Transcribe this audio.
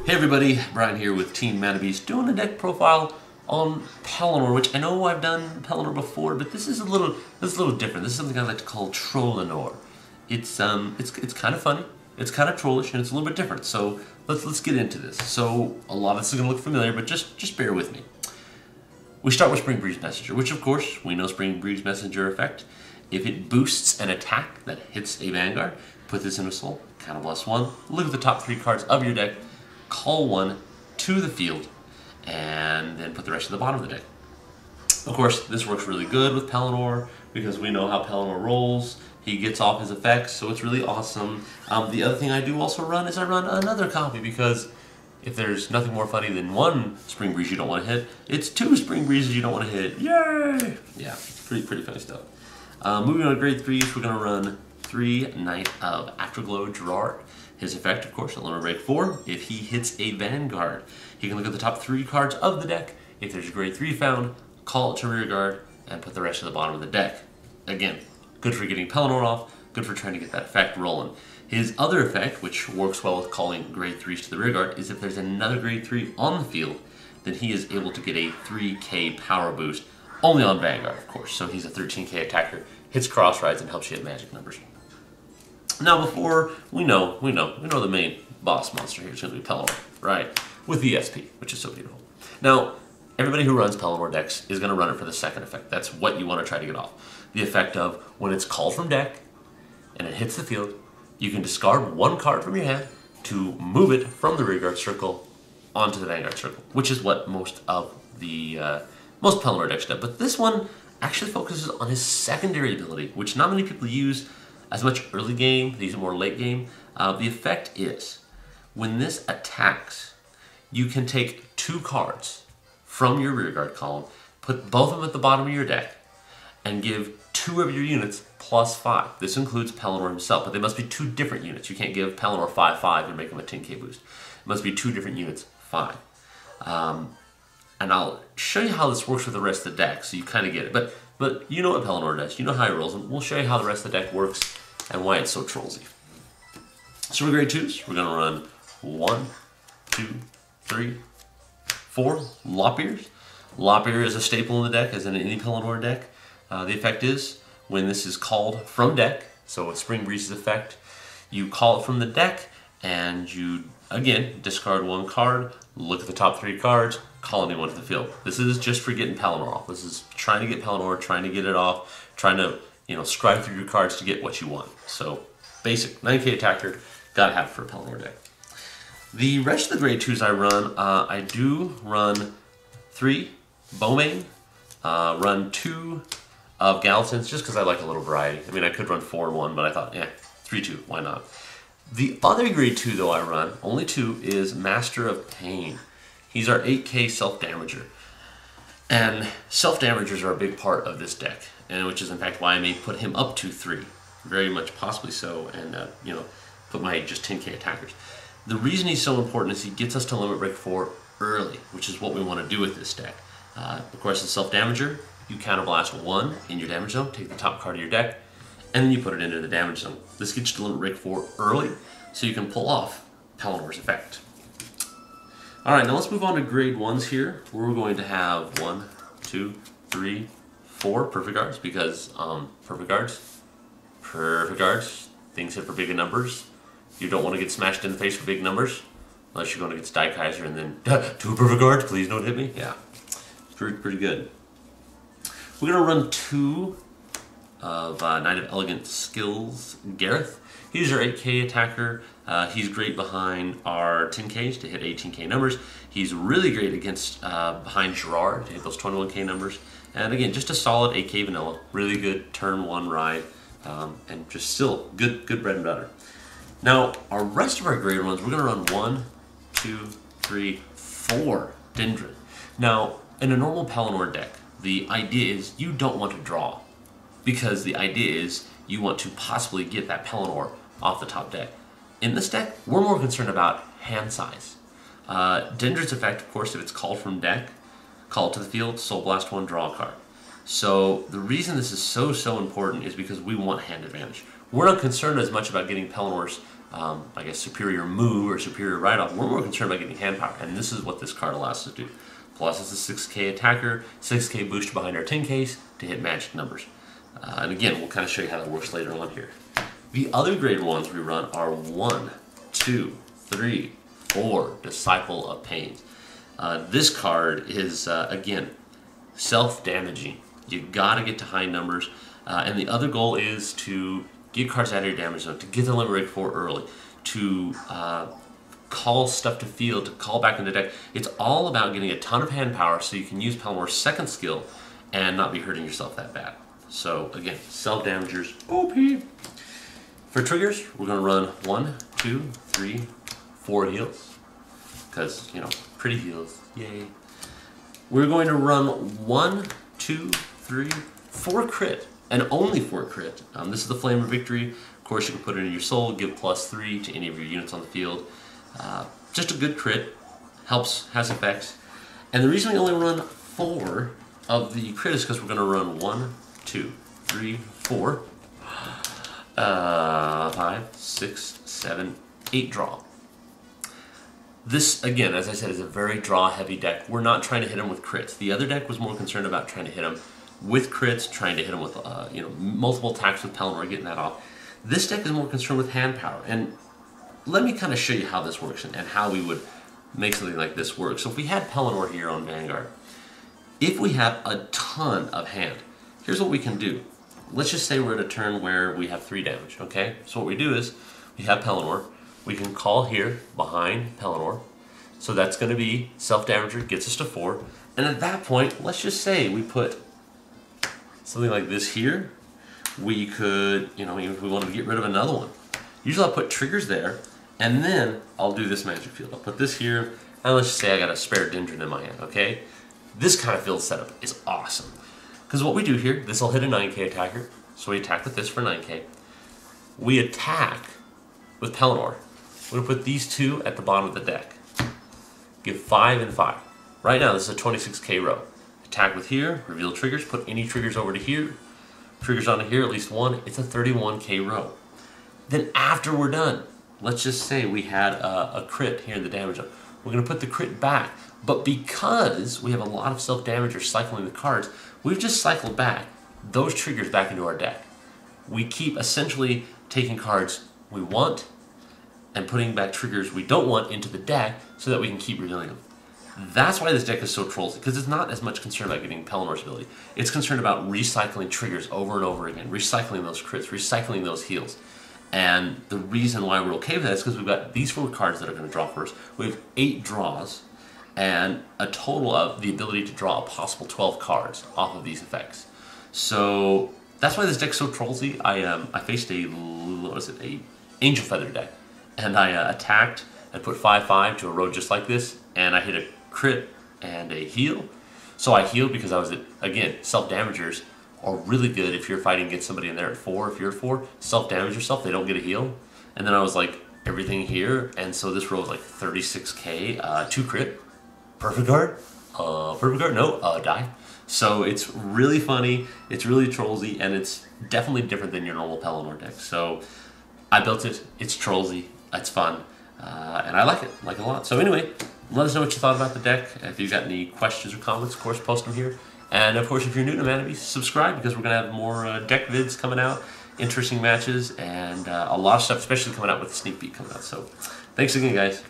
Hey everybody, Brian here with Team Mana Beast doing a deck profile on Pellinore, which I know I've done Pellinore before, but this is a little different. This is something I like to call Troll-inore. It's kind of funny, it's kind of trollish, and it's a little bit different. So let's get into this. So a lot of this is gonna look familiar, but just bear with me. We start with Spring Breeze Messenger, which of course we know Spring Breeze Messenger effect. If it boosts an attack that hits a Vanguard, put this in a soul, count a +1. Look at the top 3 cards of your deck. Call one to the field, and then put the rest of the bottom of the deck. Of course, this works really good with Pellinore because we know how Pellinore rolls. He gets off his effects, so it's really awesome. The other thing I do also run is I run another copy because if there's nothing more funny than one Spring Breeze you don't want to hit, it's 2 Spring Breezes you don't want to hit. Yay! Yeah, pretty funny stuff. Moving on to grade 3s, we're going to run 3 Knight of Afterglow Gerard. His effect, of course, limit break 4. If he hits a Vanguard, he can look at the top 3 cards of the deck. If there's a grade 3 found, call it to rearguard and put the rest of the bottom of the deck. Again, good for getting Pellinore off, good for trying to get that effect rolling. His other effect, which works well with calling grade 3s to the rearguard, is if there's another grade 3 on the field, then he is able to get a 3k power boost, only on Vanguard, of course. So he's a 13k attacker, hits cross rides, and helps you hit magic numbers. Now, before we know the main boss monster here is going to be Pellinore, right? With ESP, which is so beautiful. Now, everybody who runs Pellinore decks is going to run it for the second effect. That's what you want to try to get off. The effect of when it's called from deck and it hits the field, you can discard 1 card from your hand to move it from the rearguard circle onto the Vanguard circle, which is what most of the most Pellinore decks do. But this one actually focuses on his secondary ability, which not many people use as much early game. These are more late game. The effect is, when this attacks, you can take 2 cards from your rearguard column, put both of them at the bottom of your deck, and give 2 of your units +5. This includes Pellinore himself, but they must be 2 different units. You can't give Pellinore 5/5 and make him a 10k boost. It must be 2 different units, 5. And I'll show you how this works with the rest of the deck, so you kind of get it. But you know what Pellinore does, you know how he rolls, and we'll show you how the rest of the deck works and why it's so trollsy. So for grade 2s, we're going to run 1, 2, 3, 4 Lop Ears. Lop Ear is a staple in the deck, as in any Pellinore deck. The effect is, when this is called from deck, so with Spring Breeze's effect, you call it from the deck, and you, again, discard 1 card, look at the top 3 cards, call anyone to the field. This is just for getting Pellinore off. This is trying to get Pellinore, trying to get it off, trying to, scribe through your cards to get what you want. So, basic 9k attacker, gotta have it for a Pellinore deck. The rest of the grade 2s I run, I do run 3 Beaumains, run 2 of Gallatins, just because I like a little variety. I mean, I could run 4 and 1, but I thought, 3-2, why not? The other grade 2 though I run, only 2, is Master of Pain. He's our 8k self-damager. And self-damagers are a big part of this deck, and which is in fact why I may put him up to 3. Very much possibly so, and put my just 10k attackers. The reason he's so important is he gets us to limit break 4 early, which is what we want to do with this deck. Of course, as self-damager, you counterblast 1 in your damage zone, take the top card of your deck, and then you put it into the damage zone. This gets you to limit break 4 early, so you can pull off Pellinore's effect. Alright, now let's move on to grade 1s here. We're going to have 1, 2, 3, 4 perfect guards, because perfect guards, things hit for big numbers. You don't want to get smashed in the face for big numbers, unless you're going against Die Kaiser and then 2 perfect guards, please don't hit me. Yeah, pretty good. We're going to run 2 of Knight of Elegant Skills, Gareth. He's our 8k attacker. He's great behind our 10ks to hit 18k numbers. He's really great against behind Gerard to hit those 21k numbers. And again, just a solid 8k vanilla. Really good turn 1 ride, and just still good bread and butter. Now, our rest of our grade 1s, we're going to run 1, 2, 3, 4 Dindrane. Now, in a normal Pellinore deck, the idea is you don't want to draw, because the idea is you want to possibly get that Pellinore off the top deck. In this deck, we're more concerned about hand size. Dindrane's effect, of course, if it's called from deck, call it to the field, Soul Blast 1, draw a card. So the reason this is so important is because we want hand advantage. We're not concerned as much about getting Pellinore's I guess, superior move or superior write-off. We're more concerned about getting hand power, and this is what this card allows us to do. Plus, it's a 6k attacker, 6k boost behind our 10ks to hit magic numbers. And again, we'll kind of show you how that works later on here. The other grade 1s we run are 1, 2, 3, 4, Disciple of Pains. This card is, again, self-damaging. You gotta get to high numbers, and the other goal is to get cards out of your damage zone, to get the Liberator 4 early, to call stuff to field, to call back into deck. It's all about getting a ton of hand power so you can use Pellinore's second skill and not be hurting yourself that bad. So again, self-damagers, OP. For triggers, we're gonna run 1, 2, 3, 4 heals. Because, you know, pretty heals, yay. We're going to run 1, 2, 3, 4 crit, and only 4 crit. This is the Flame of Victory. Of course, you can put it in your soul, give +3 to any of your units on the field. Just a good crit, helps, has effects. And the reason we only run 4 of the crit is because we're going to run 1, 2, 3, 4, 5, 6, 7, 8 draw. This, again, as I said, is a very draw-heavy deck. We're not trying to hit him with crits. The other deck was more concerned about trying to hit him with crits, trying to hit him with you know, multiple attacks with Pellinore, getting that off. This deck is more concerned with hand power. And let me kind of show you how this works and how we would make something like this work. So if we had Pellinore here on Vanguard, if we have a ton of hand, here's what we can do. Let's just say we're at a turn where we have 3 damage, okay? So what we do is, we have Pellinore, we can call here behind Pellinore, so that's going to be self-damager, gets us to 4, and at that point, let's just say we put something like this here. We could, you know, even if we wanted to get rid of another one, usually I'll put triggers there, and then I'll do this magic field. I'll put this here, and let's just say I got a spare Dindrane in my hand, okay? This kind of field setup is awesome. Because what we do here, this will hit a 9k attacker, so we attack with this for 9k. We attack with Pellinore. We're going to put these 2 at the bottom of the deck. Give 5 and 5. Right now, this is a 26k row. Attack with here, reveal triggers, put any triggers over to here, triggers onto here, at least 1, it's a 31k row. Then after we're done, let's just say we had a crit here in the damage zone. We're going to put the crit back, but because we have a lot of self-damagers cycling the cards, we've just cycled back those triggers back into our deck. We keep essentially taking cards we want and putting back triggers we don't want into the deck so that we can keep revealing them. That's why this deck is so trollsy, because it's not as much concerned about getting Pellinore's ability. It's concerned about recycling triggers over and over again, recycling those crits, recycling those heals. And the reason why we're okay with that is because we've got these 4 cards that are going to draw first. We have 8 draws and a total of the ability to draw a possible 12 cards off of these effects. So that's why this deck's so trollsy. I faced a, what was it, a Angel Feather deck, and I attacked and put 5/5 to a row just like this, and I hit a crit and a heal. So I healed because I was at, again, self-damagers are really good if you're fighting against somebody in there at 4. If you're at 4, self-damage yourself, they don't get a heal. And then I was like, everything here, and so this row was like 36k, 2 crit, perfect guard, no, die. So it's really funny, it's really trollsy, and it's definitely different than your normal Pellinore deck. So I built it, it's trollsy, it's fun, and I like it a lot. So anyway, let us know what you thought about the deck. If you've got any questions or comments, of course, post them here. And of course, if you're new to Mana, subscribe, because we're going to have more deck vids coming out, interesting matches, and a lot of stuff, especially coming out with the sneak peek coming out. So thanks again, guys.